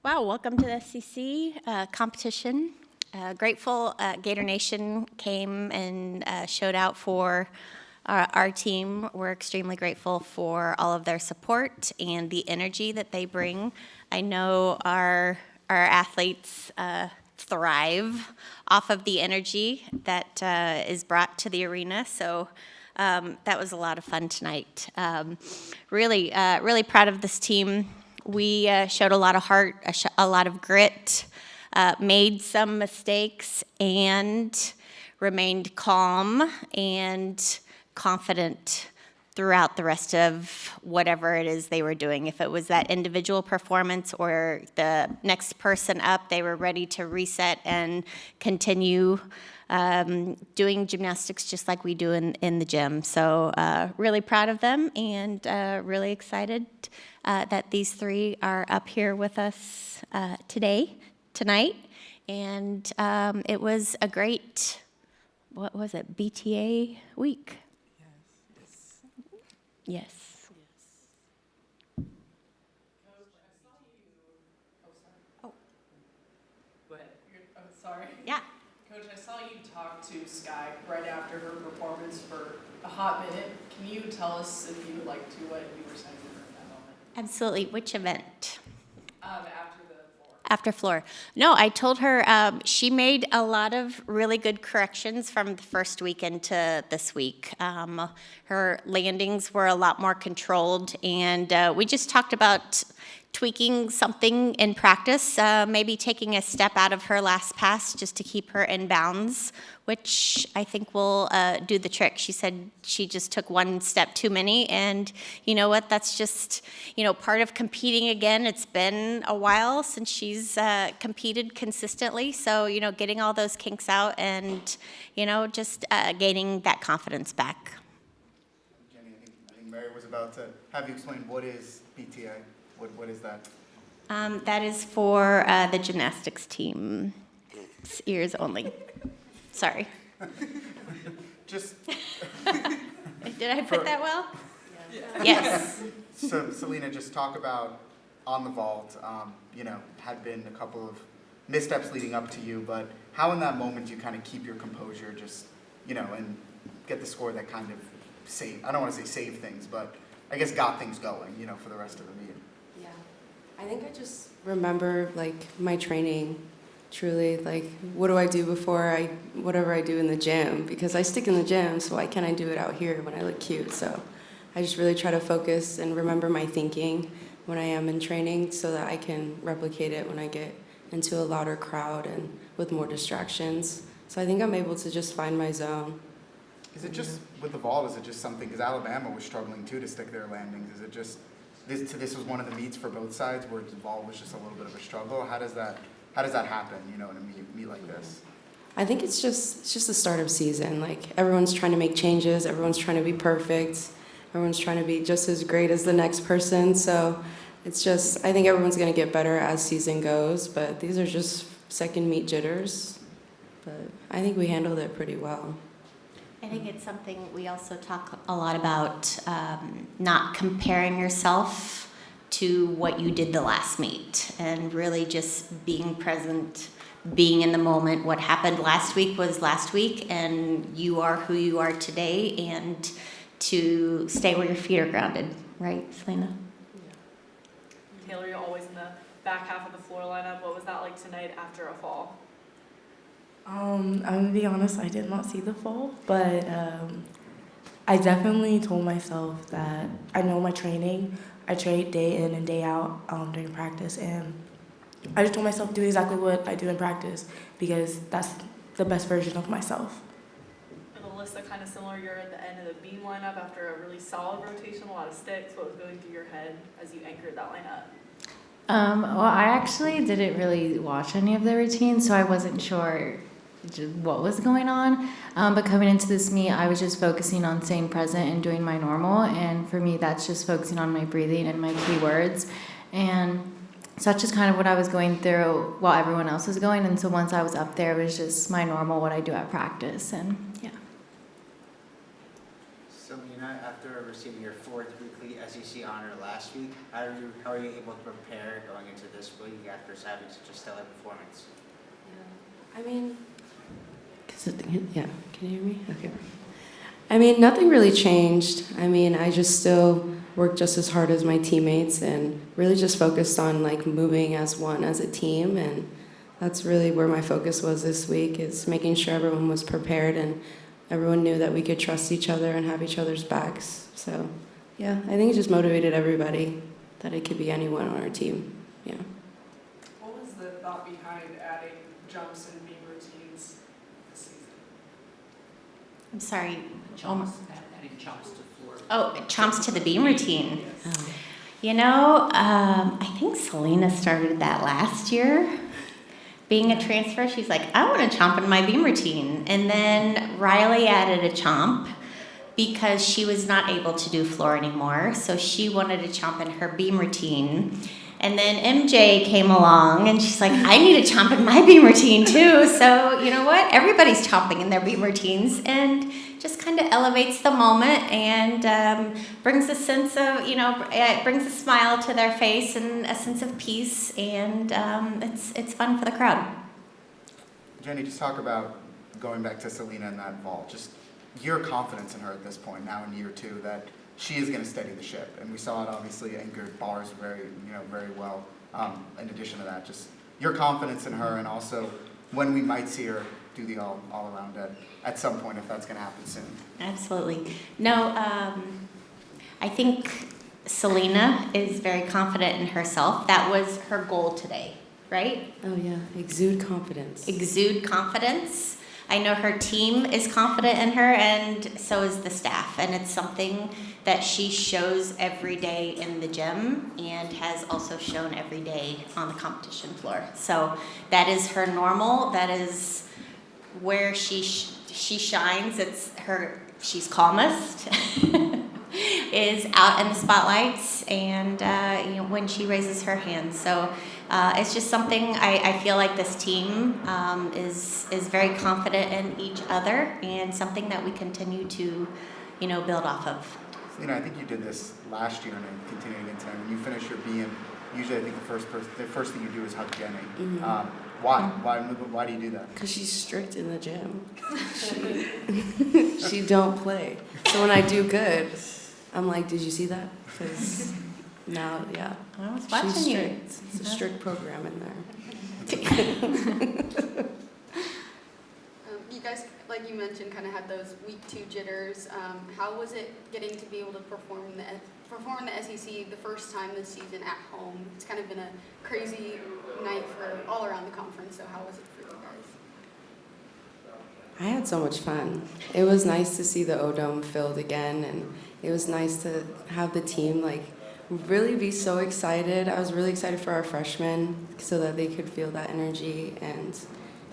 Wow, welcome to the SEC competition. Grateful Gator Nation came and showed out for our team. We're extremely grateful for all of their support and the energy that they bring. I know our athletes thrive off of the energy that is brought to the arena, so that was a lot of fun tonight. Really proud of this team. We showed a lot of heart, a lot of grit, made some mistakes, and remained calm and confident throughout the rest of whatever it is they were doing. If it was that individual performance or the next person up, they were ready to reset and continue doing gymnastics just like we do in the gym. So really proud of them and really excited that these three are up here with us tonight. And it was a great, what was it, BTA week? Yes. Oh. Go ahead. Sorry. Yeah. Coach, I saw you talk to Sky right after her performance for a hot minute. Can you tell us, if you would like to, what you were saying to her in that moment? Absolutely. Which event? After the floor. After floor. No, I told her she made a lot of really good corrections from the first weekend to this week. Her landings were a lot more controlled, and we just talked about tweaking something in practice, maybe taking a step out of her last pass just to keep her in bounds, which I think will do the trick. She said she just took one step too many, and you know what? That's just, part of competing again. It's been a while since she's competed consistently, so, getting all those kinks out and, just gaining that confidence back. Jenny, I think Mary was about to have you explain what is PTA. What is that? That is for the gymnastics team. It's ears only. Sorry. Just. Did I put that well? Yeah. Yes. So Selena, just talk about on the vault. Had been a couple of missteps leading up to you, but how in that moment do you kind of keep your composure, just and get the score that kind of I don't want to say save things, but I guess got things going, for the rest of the meet. Yeah, I think I just remember my training. Truly, what do I do before whatever I do in the gym? Because I stick in the gym, so why can't I do it out here when I look cute? So I just really try to focus and remember my thinking when I am in training so that I can replicate it when I get into a louder crowd and with more distractions. So I think I'm able to just find my zone. Is it just, with the vault, is it just something, because Alabama was struggling too to stick their landings, is it just, this was one of the meets for both sides where the vault was just a little bit of a struggle? How does that happen, in a meet like this? I think it's just the start of season. Everyone's trying to make changes, everyone's trying to be perfect, everyone's trying to be just as great as the next person. So it's just, I think everyone's going to get better as season goes, but these are just second meet jitters. But I think we handled it pretty well. I think it's something we also talk a lot about, not comparing yourself to what you did the last meet, and really just being present, being in the moment. What happened last week was last week, and you are who you are today, and to stay where your feet are grounded, right, Selena? Yeah. Taylor, you're always in the back half of the floor lineup. What was that like tonight after a fall? I'm gonna be honest, I did not see the fall, but I definitely told myself that I know my training. I train day in and day out during practice, and I just told myself to do exactly what I do in practice because that's the best version of myself. And Alyssa, kind of similar, you're at the end of the beam lineup after a really solid rotation, a lot of sticks. What was going through your head as you anchored that lineup? Well, I actually didn't really watch any of the routines, so I wasn't sure what was going on. But coming into this meet, I was just focusing on staying present and doing my normal. And for me, that's just focusing on my breathing and my keywords. And so that's just kind of what I was going through while everyone else was going. And so once I was up there, it was just my normal, what I do at practice. And yeah. Selena, after receiving your fourth weekly SEC honor last week, how are you able to prepare going into this week after having such a stellar performance? Yeah. I mean, yeah, can you hear me? Okay. I mean, nothing really changed. I mean, I just still work just as hard as my teammates and really just focused on like moving as one, as a team. And that's really where my focus was this week, is making sure everyone was prepared and everyone knew that we could trust each other and have each other's backs. So, yeah, I think it just motivated everybody that it could be anyone on our team. Yeah. What was the thought behind adding jumps and beam routines this season? I'm sorry. Adding chomps to floor. Oh, chomps to the beam routine. Yes. Oh. You know, I think Selena started that last year. Being a transfer, she's like, I want to chomp in my beam routine. And then Riley added a chomp because she was not able to do floor anymore. So she wanted to chomp in her beam routine. And then MJ came along and she's like, I need to chomp in my beam routine too. So you know what? Everybody's chomping in their beam routines and just kind of elevates the moment and brings a sense of, it brings a smile to their face and a sense of peace. And it's fun for the crowd. Jenny, just talk about going back to Selena and that vault, just your confidence in her at this point now in year 2, that she is going to steady the ship. And we saw it obviously anchored bars very well. In addition to that, just your confidence in her, and also when we might see her do the all around at some point, if that's going to happen soon. Absolutely. No, I think Selena is very confident in herself. That was her goal today, right? Oh, yeah. Exude confidence. Exude confidence. I know her team is confident in her, and so is the staff. And it's something that she shows every day in the gym and has also shown every day on the competition floor. So that is her normal. That is where she shines. She's calmest. Is out in the spotlights and when she raises her hands. So it's just something I feel like this team is very confident in each other, and something that we continue to build off of. Selena, I think you did this last year and continuing into when you finish your BM. Usually, I think the first thing you do is hug Jenny. Mm-hmm. Why do you do that? Because she's strict in the gym. She don't play. So when I do good, I'm like, did you see that? Because now, yeah. I was watching She's you. strict. It's a strict program in there. You guys, like you mentioned, kind of had those week 2 jitters. How was it getting to be able to perform in the SEC the first time this season at home? It's kind of been a crazy night for all around the conference. So how was it for you guys? I had so much fun. It was nice to see the O-Dome filled again, and it was nice to have the team really be so excited. I was really excited for our freshmen so that they could feel that energy, and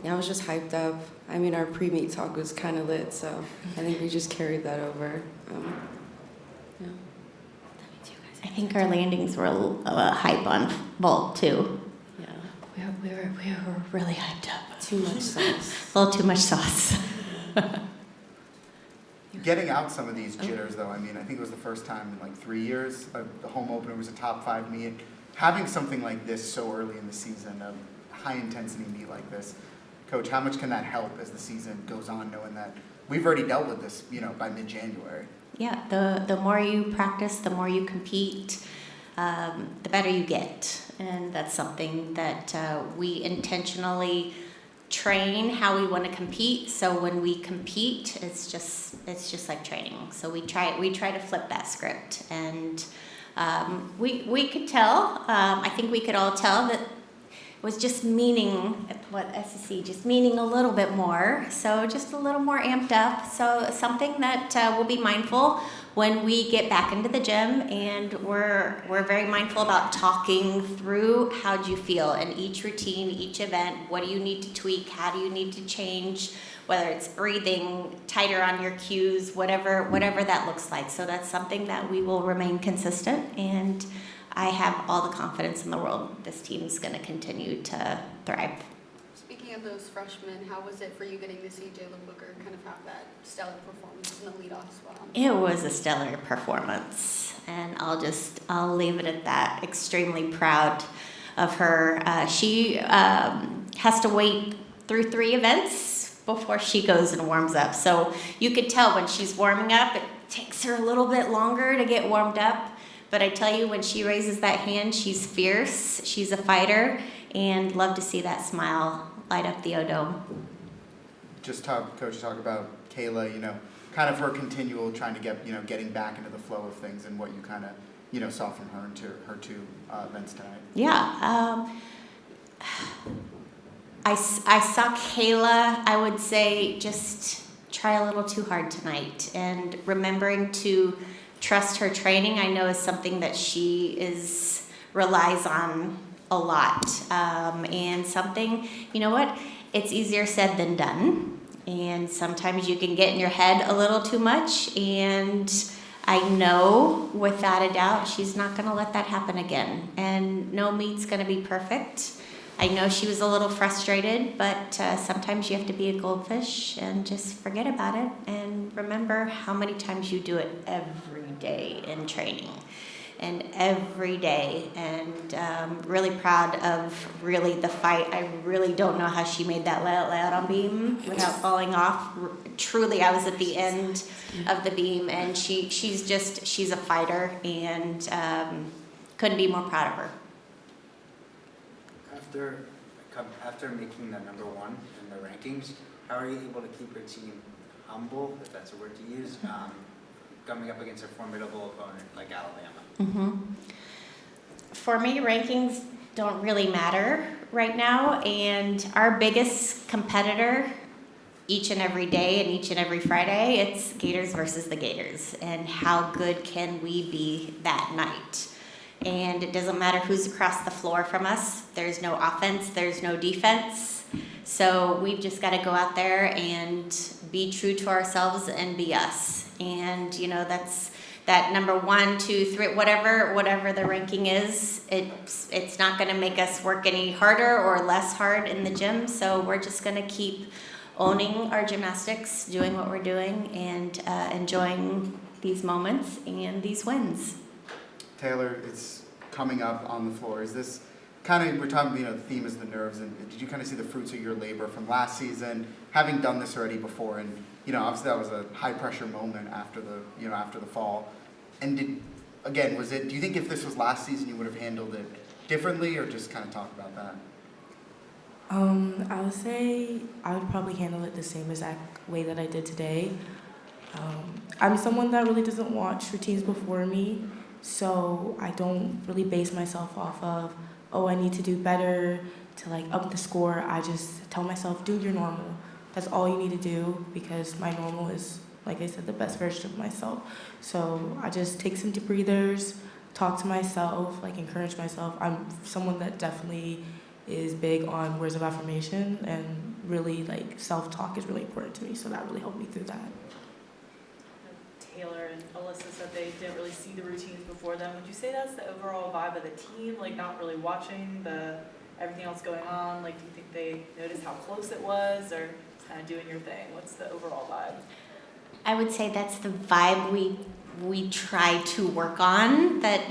yeah, I was just hyped up. I mean, our pre-meet talk was kind of lit, so I think we just carried that over. Yeah. I think our landings were hype on vault too. Yeah. We were really hyped up. Too much sauce. A little too much sauce. Getting out some of these jitters, though, I mean, I think it was the first time in 3 years the home opener was a top 5 meet. Having something like this so early in the season, a high-intensity meet like this, Coach, how much can that help as the season goes on, knowing that we've already dealt with this, by mid-January? Yeah, the more you practice, the more you compete, the better you get. And that's something that we intentionally train how we want to compete. So when we compete, it's just like training. So we try to flip that script, and we could tell. I think we could all tell that it was just meaning just meaning a little bit more. So just a little more amped up. So something that we'll be mindful when we get back into the gym, and we're very mindful about talking through how do you feel in each routine, each event. What do you need to tweak? How do you need to change? Whether it's breathing, tighter on your cues, whatever that looks like. So that's something that we will remain consistent, and I have all the confidence in the world this team's going to continue to thrive. Speaking of those freshmen, how was it for you getting to see Jalen Booker kind of have that stellar performance in the leadoff spot? It was a stellar performance, and I'll leave it at that. Extremely proud of her. She has to wait through 3 events before she goes and warms up. So you could tell when she's warming up, it takes her a little bit longer to get warmed up. But I tell you, when she raises that hand, she's fierce, she's a fighter, and love to see that smile light up the O-Dome. Just Coach, talk about Kayla, kind of her continual trying to get, getting back into the flow of things and what you kind of, saw from her into her 2 events tonight. Yeah. I saw Kayla, I would say, just try a little too hard tonight, and remembering to trust her training, I know, is something that she relies on a lot, and something, you know what, it's easier said than done, and sometimes you can get in your head a little too much, and I know without a doubt she's not going to let that happen again, and no meet's going to be perfect. I know she was a little frustrated, but sometimes you have to be a goldfish and just forget about it and remember how many times you do it every day in training and every day. And really proud of really the fight. I really don't know how she made that layout on beam without falling off. Truly, I was at the end of the beam, and she's a fighter, and couldn't be more proud of her. After making the number 1 in the rankings, how are you able to keep your team humble, if that's a word to use, coming up against a formidable opponent like Alabama? Mm-hmm. For me, rankings don't really matter right now, and our biggest competitor each and every day and each and every Friday, it's Gators versus the Gators, and how good can we be that night. And it doesn't matter who's across the floor from us. There's no offense, there's no defense. So we've just got to go out there and be true to ourselves and be us. And that's that number 1, 2, 3, whatever the ranking is. It's not going to make us work any harder or less hard in the gym. So we're just going to keep owning our gymnastics, doing what we're doing, and enjoying these moments and these wins. Taylor, it's coming up on the floor. Is this kind of, we're talking, the theme is the nerves, and did you kind of see the fruits of your labor from last season, having done this already before? And, obviously that was a high pressure moment after the fall. And do you think if this was last season, you would have handled it differently, or just kind of talk about that? I would say I would probably handle it the same exact way that I did today. I'm someone that really doesn't watch routines before me, so I don't really base myself off of, I need to do better to up the score. I just tell myself, do your normal. That's all you need to do, because my normal is, like I said, the best version of myself. So I just take some deep breathers, talk to myself, encourage myself. I'm someone that definitely is big on words of affirmation, and really self-talk is really important to me, so that really helped me through that. Taylor and Alyssa said they didn't really see the routines before them. Would you say that's the overall vibe of the team, not really watching everything else going on? Do you think they noticed how close it was, or kind of doing your thing? What's the overall vibe? I would say that's the vibe we try to work on, that,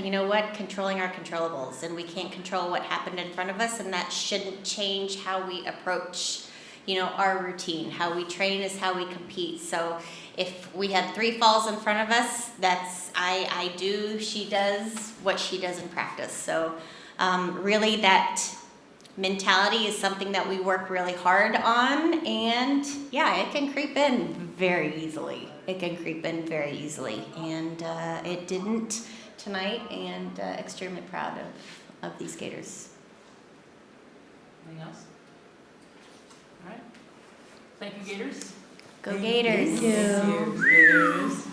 controlling our controllables, and we can't control what happened in front of us, and that shouldn't change how we approach, our routine. How we train is how we compete. So if we had 3 falls in front of us, that's, I do, she does what she does in practice. So really that mentality is something that we work really hard on, and yeah, it can creep in very easily. And it didn't tonight, and extremely proud of these Gators. Anything else? All right. Thank you, Gators. Go Gators! Thank you. Gators.